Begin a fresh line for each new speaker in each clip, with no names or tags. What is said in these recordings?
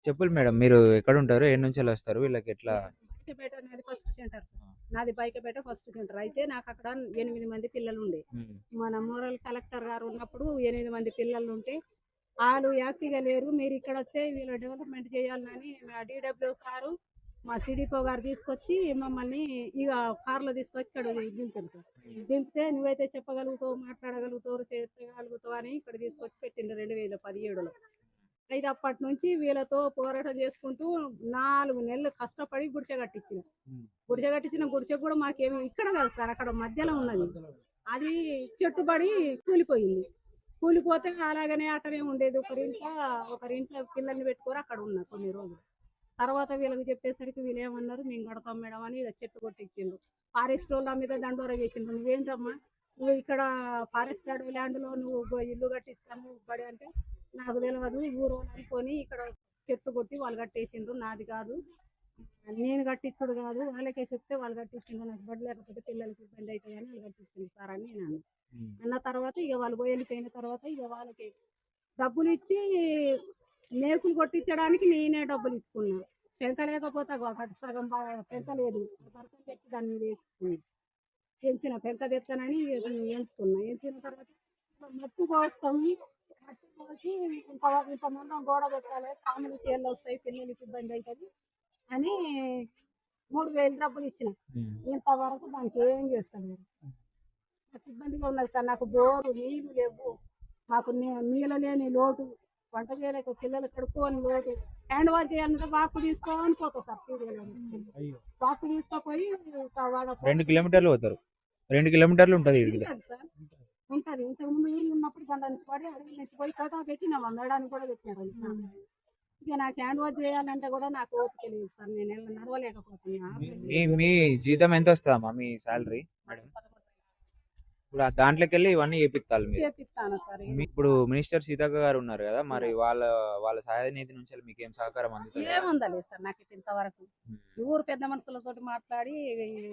చెప్పులు మేడం మీరు ఎక్కడ ఉంటారు? ఏ నుంచి వస్తారు? వీళ్ళకి ఎట్లా?
బైకపేట నాది ఫస్ట్ సెంటర్ సార్. నాది బైకపేట ఫస్ట్ సెంటర్. అయితే నాకు అక్కడ 8 మంది పిల్లలు ఉండే.
ఉమ్,
మన రూరల్ కలెక్టర్ గారు ఉన్నప్పుడు 8 మంది పిల్లలు ఉంటే వాళ్ళు యాక్టివ్గా లేరు. మీరు ఇక్కడ వస్తే వీళ్ళు డెవలప్మెంట్ చేయాలని మా డీడబ్ల్యూ సారు మా సిడిపో గారు తీసుకొచ్చి మమ్మల్ని ఇక కార్లో తీసుకొచ్చి ఇక్కడ దింపారు సార్. దింపితే నువ్వైతే చెప్పగలుగుతావు, మాట్లాడగలుగుతావు, చేయగలుగుతావు అని ఇక్కడ తీసుకొచ్చి పెట్టిండు 2017లో. అయితే అప్పటి నుంచి వీళ్ళతో పోరాటం చేసుకుంటూ 4 నెలలు కష్టపడి గుడిసె కట్టించిన.
ఉమ్,
గుడిసె కూడా మాకేమి ఇక్కడ కాదు సార్, అక్కడ మధ్యలో ఉన్నది. అది చెట్టుబడి కూలిపోయింది. కూలిపోతే అలాగనే అట్టనే ఉండేది. ఒకరింట్లో పిల్లల్ని పెట్టుకొని అక్కడ ఉన్నా కొన్ని రోజులు. తర్వాత వీళ్ళకి చెప్పేసరికి వీళ్ళు ఏమన్నారు, మేము కడతాం మేడం అని ఇలా చెట్టు కొట్టించిండ్రు. ఫారెస్ట్ వాళ్ళ మీద దండోరా చేసిండ్రు. నువ్వేంటమ్మా, నువ్వు ఇక్కడ ఫారెస్ట్ ల్యాండ్లో నువ్వు ఇల్లు కట్టిస్తాను బడి అంటే, నాకు తెలియదు ఊరు అనుకొని ఇక్కడ చెట్టు కొట్టి వాళ్ళు కట్టేసిండ్రు. నాది కాదు, నేను కట్టించుడు కాదు, వాళ్ళకే చెప్తే వాళ్ళు కట్టించిండ్రు. నాకు బడి లేకపోతే పిల్లలకి ఇబ్బంది అవుతాయని వాళ్ళు కట్టించింది సార్ అని నేను అన్నా.
ఉమ్.
అన్న తర్వాత ఇక వాళ్ళు వెళ్ళిపోయిన తర్వాత ఇక వాళ్ళకి డబ్బులు ఇచ్చి మేకులు కొట్టించడానికి నేనే డబ్బులు ఇచ్చుకున్నా. పెంక లేకపోతే ఒకటి సగం పెంక లేదు, భర్త తెచ్చి దాని మీద వేసుకున్నాను. ఎంచిన పెంక తెచ్చానని ఎంచుకున్నా. ఎంచిన తర్వాత మట్టి పోస్తాము, మట్టి పోసి ఇంతమంది గోడ పెట్టాలి, పాములు తేళ్ళు వస్తాయి, పిల్లలకి ఇబ్బంది అవుతుంది అని 3,000 డబ్బులు ఇచ్చిన.
ఉమ్.
ఇంతవరకు దానికి ఏం చేస్తాను. నాకు ఇబ్బందిగా ఉన్నది సార్. నాకు బోరు నీళ్లు లేవు, మాకు నీళ్ళ లేని లోటు, వంట చేయలేక పిల్లలు కడుక్కోని లోటు. హ్యాండ్ వాష్ చేయాలంటే వాకు తీసుకొని పోతా సార్.
అయ్యో,
వాకు తీసుకుపోయి
2 కిలోమీటర్లు పోతారు. 2 కిలోమీటర్లు ఉంటుంది ఇక్కడికి.
ఉంటుంది సార్, ఉంటుంది. ఇంతకుముందు ఊళ్ళు ఉన్నప్పుడు దాని పడి అడిగి నెచ్చిపోయి కోటా పెట్టినాం, అందడానికి కూడా పెట్టినారు. ఇక నాకు హ్యాండ్ వాష్ చేయాలంటే కూడా నాకు ఓపిక లేదు సార్, నేను నడవలేకపోతున్నా.
మీ మీ జీతం ఎంత వస్తుందమ్మా, మీ శాలరీ మేడం? ఇప్పుడు ఆ దాంట్లోకి వెళ్ళి ఇవన్నీ చేపిస్తాను మీరు.
చేపిస్తాను సార్.
ఇప్పుడు మినిస్టర్ సీతక్క గారు ఉన్నారు కదా, మరి వాళ్ళ వాళ్ళ సహాయ నిధి నుంచి మీకు ఏం సహకారం అందుతుంది?
ఏముందలేదు సార్ నాకు ఇంతవరకు. ఈ ఊరు పెద్ద మనుషులతో మాట్లాడి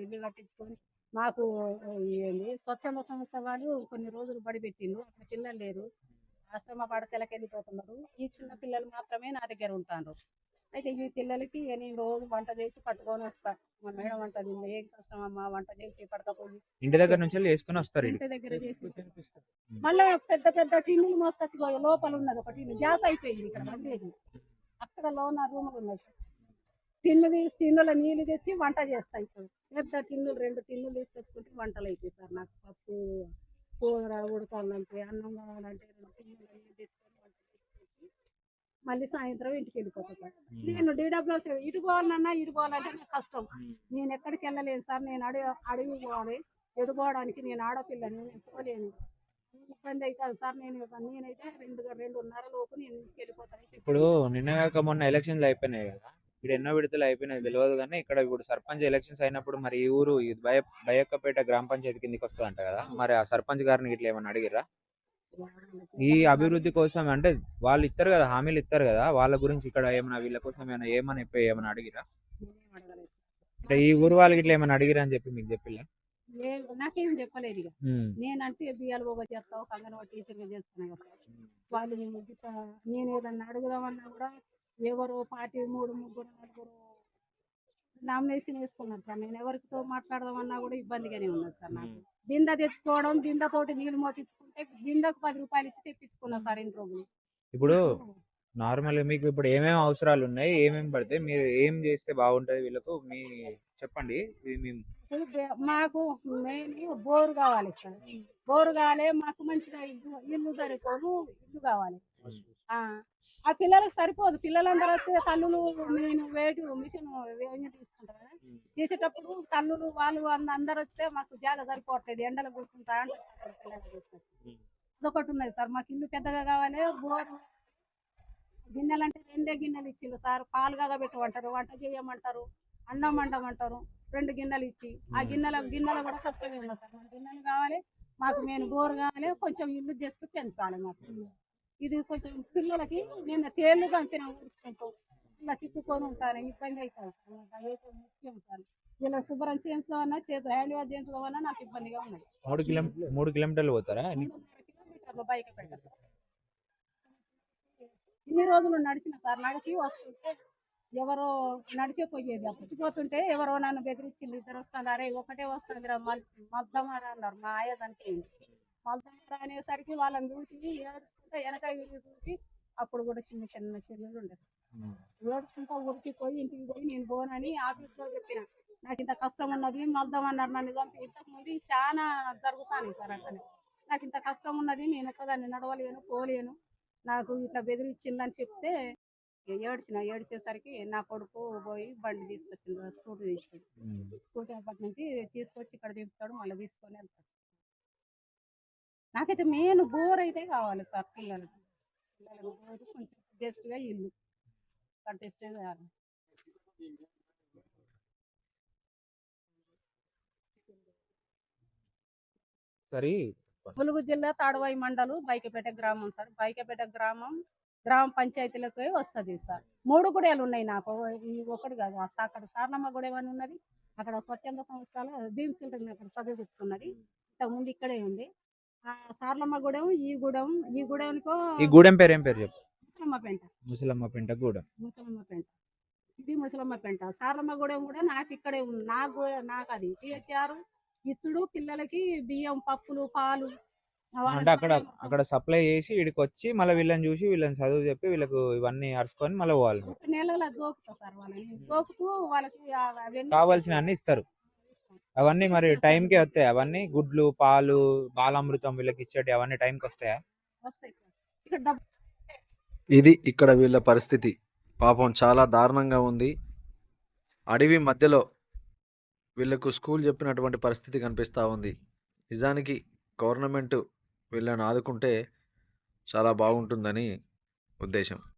ఇల్లు కట్టించుకొని మాకు ఏంది స్వచ్ఛంద సంస్థ వాళ్ళు కొన్ని రోజులు బడి పెట్టిండు. అక్కడ పిల్లలు లేరు, ఆశ్రమ పాఠశాలకు వెళ్ళిపోతున్నారు. ఈ చిన్న పిల్లలు మాత్రమే నా దగ్గర ఉంటారు. అయితే ఈ పిల్లలకి నేను రోజు వంట చేసి పట్టుకొని వస్తా. మా మేడం వంట ఏం కష్టం అమ్మా వంట చేసి పడకపోయి
ఇంటి దగ్గర నుంచి వెళ్ళి వేసుకుని వస్తారు
ఇంటి
ఈడికి.
దగ్గర చేసి మళ్ళీ పెద్ద పెద్ద టిన్నులు మోసుకొచ్చి లోపల ఉన్నది ఒక టిన్ను గ్యాస్ అయిపోయింది ఇక్కడ వండేది. అక్కడ లోన రూములు ఉన్నాయి. టిన్నుల నీళ్లు తెచ్చి వంట చేస్తాయి. ఇప్పుడు పెద్ద టిన్నులు 2 టిన్నులు తీసుకొచ్చుకుంటే వంటలు అవుతాయి సార్. నాకు పప్పు కూర ఉడకాలంటే, అన్నం కావాలంటే 2 టిన్నుల నీళ్ళు తెచ్చుకొని వంట చేసుకొచ్చి మళ్ళీ సాయంత్రం ఇంటికి వెళ్ళిపోతాను సార్. నేను డీడబ్ల్యూఎస్ ఇటు పోవాలన్నా ఇటు పోవాలంటే నాకు కష్టం. నేను ఎక్కడికి వెళ్ళలేను సార్. నేను అడవి పోవాలి, ఎడుకోవడానికి నేను ఆడపిల్లని, నేను పోలేను. ఇబ్బంది అవుతుంది సార్. నేనైతే 2:30 లోపు నేను ఇంటికి వెళ్ళిపోతాను.
ఇప్పుడు నిన్న మొన్న ఎలక్షన్లు అయిపోయినాయి కదా, ఇక్కడ ఎన్నో విడతలు అయిపోయినాయి తెలియదు కానీ, ఇక్కడ ఇప్పుడు సర్పంచ్ ఎలక్షన్స్ అయినప్పుడు మరి ఈ ఊరు ఇది బయక్కపేట గ్రామ పంచాయతీ కిందకి వస్తుందంట కదా, మరి ఆ సర్పంచ్ గారిని ఇట్లా ఏమన్నా అడిగిరా ఈ అభివృద్ధి కోసం? అంటే వాళ్ళు ఇస్తారు కదా, హామీలు ఇస్తారు కదా, వాళ్ళ గురించి ఇక్కడ ఏమైనా వీళ్ళ కోసం ఏమైనా అడిగిరా?
నేనేం అడగలేదు
అంటే ఈ ఊరు వాళ్ళకి ఇట్లా ఏమైనా అడిగిరా అని చెప్పి మీకు చెప్పిల్లా?
నాకేం చెప్పలేదు. ఇక నేనంటే బియ్యాలు చేస్తావు, అంగన్వాడీ టీచర్గా చేస్తున్నాను కదా సార్. వాళ్ళు నేను ఏదన్నా అడుగుదామన్నా కూడా ఎవరో పార్టీ 3, 3, 4 నామినేషన్ వేసుకున్నారు సార్. నేను ఎవరితో మాట్లాడదామన్నా కూడా ఇబ్బందిగానే ఉన్నది సార్. నాకు బిందె తెచ్చుకోవడం, బిందెతోటి నీళ్ళు మోపించుకుంటే బిందెకు 10 రూపాయలు ఇచ్చి తెప్పించుకున్నా సార్ ఇన్ని రోజులు.
ఇప్పుడు నార్మల్గా మీకు ఇప్పుడు ఏమేమి అవసరాలు ఉన్నాయి, ఏమేమి పడతాయి, మీరు ఏం చేస్తే బాగుంటది వీళ్ళకు మీ చెప్పండి. ఇది మేము
మాకు మెయిన్ బోరు కావాలి సార్. బోరు కావాలి మాకు, మంచిగా ఇల్లు సరిపోదు, ఇల్లు కావాలి. ఆ పిల్లలకు సరిపోదు. పిల్లలందరూ వస్తే తల్లులు నేను మిషన్ తీసుకుంటారు కదా, తీసేటప్పుడు తల్లులు వాళ్ళు అందరు వస్తే మాకు జాగా సరిపోవట్లేదు, ఎండలు కూర్చుంటా అదొకటి ఉన్నది సార్. మాకు ఇల్లు పెద్దగా కావాలి. బోరు గిన్నెలు అంటే 2 గిన్నెలు ఇచ్చిండు సార్. పాలు కాగబెట్టమంటారు, వంట చేయమంటారు, అన్నం వండమంటారు. 2 గిన్నెలు ఇచ్చి ఆ గిన్నెలు కూడా కష్టమే ఉన్నది సార్. మాకు గిన్నెలు కావాలి, మాకు మెయిన్ బోరు కావాలి, కొంచెం ఇల్లు చేస్తూ పెంచాలి మాకు. ఇది కొంచెం పిల్లలకి నేను తేళ్లు చంపిన ఊడ్చుకుంటాం, ఇలా చిక్కుకొని ఉంటాను, ఇబ్బంది అవుతుంది సార్. అదైతే ముఖ్యం సార్. ఇలా శుభ్రం చేయించడం చేతి హ్యాండ్ వాష్ చేయించడం నాకు ఇబ్బందిగా ఉన్నది.
3 కిలోమీటర్లు పోతారా?
3.5 కిలోమీటర్లు బైక్ పెట్టారు. ఇన్ని రోజులు నడిచిన సార్, నడిచి వస్తుంటే ఎవరో నడిచే పోయేది. అలసిపోతుంటే ఎవరో నన్ను బెదిరించిండ్రు, ఇద్దరు వస్తున్నారు, అరే ఒకటే వస్తుందిరా మల్దమారా అన్నారు. మా ఆయ దానికి మల్దమారా అనేసరికి వాళ్ళని చూసి ఏడుచుకుంటే వెనక తిరిగి చూసి అప్పుడు కూడా చిన్న చిన్న చెల్లెలు ఉండే. ఏడుచుకుంటా ఊరికి పోయి ఇంటికి పోయి నేను పోనని ఆఫీస్లో చెప్పిన. నాకు ఇంత కష్టం ఉన్నది, మల్దమన్నారు నన్ను చంపి. ఇంతకు ముందు చాలా జరుగుతాను సార్ అట్లనే. నాకు ఇంత కష్టం ఉన్నది, నేను ఒక్కదాన్ని నడవలేను, పోలేను, నాకు ఇట్లా బెదిరించిందని చెప్తే ఏడ్చేసరికి నా కొడుకు పోయి బండి తీసుకొచ్చిండు, స్కూటీ తీసుకొచ్చి. స్కూటీ అప్పటి నుంచి తీసుకొచ్చి ఇక్కడ దింపుతాడు, మళ్ళీ తీసుకొని వెళ్తాడు. నాకైతే మెయిన్ బోర్ అయితే కావాలి సార్, పిల్లలకి బోరు కొంచెం జస్ట్గా ఇల్లు కట్టిస్తే చాలు.
సరే.
ములుగు జిల్లా తాడువాయి మండలం బైకపేట గ్రామం సార్. బైకపేట గ్రామం గ్రామ పంచాయతీలకు వస్తుంది సార్. 3 గుడేలు ఉన్నాయి నాకు, ఈ ఒకటి కాదు. అక్కడ సార్లమ్మ గుడెం అని ఉన్నది, అక్కడ స్వచ్ఛంద సంస్థలు భీమ్ చిల్డ్రన్ అక్కడ చదువుకున్నది, ఇంతకుముందు ఇక్కడే ఉంది. ఆ సార్లమ్మ గూడెం, ఈ గూడెంకో
ఈ గూడెం పేరు ఏం పేరు చెప్పు.
ముసలమ్మపేంట.
ముసలమ్మపేంట గూడెం.
ముసలమ్మపేంట ఇది ముసలమ్మపేంట. సార్లమ్మ గూడెం కూడా నాకు ఇక్కడే ఉంది. నాకు అది టీహెచ్ఆర్ ఇచ్చుడు, పిల్లలకి బియ్యం, పప్పులు, పాలు
అంటే అక్కడ సప్లై చేసి ఇక్కడికి వచ్చి మళ్ళీ వీళ్ళని చూసి వీళ్ళని చదువు చెప్పి వీళ్ళకు ఇవన్నీ అరుచుకొని మళ్ళీ పోవాలి.
ఒక నెలలో దోకుతా సార్ వాళ్ళని. దోకుతూ వాళ్ళకి అవన్నీ
కావాల్సిన అన్ని ఇస్తారు. అవన్నీ మరి టైంకే వస్తాయి. అవన్నీ గుడ్లు, పాలు, బాలామృతం వీళ్ళకి ఇచ్చేటి అవన్నీ టైంకి వస్తాయా?
వస్తాయి సార్. ఇక్కడ డబ్బు
ఇది ఇక్కడ వీళ్ళ పరిస్థితి. పాపం చాలా దారుణంగా ఉంది. అడవి మధ్యలో వీళ్ళకు స్కూల్ చెప్పినటువంటి పరిస్థితి కనిపిస్తూ ఉంది. నిజానికి గవర్నమెంట్ వీళ్ళని ఆదుకుంటే చాలా బాగుంటుందని ఉద్దేశం.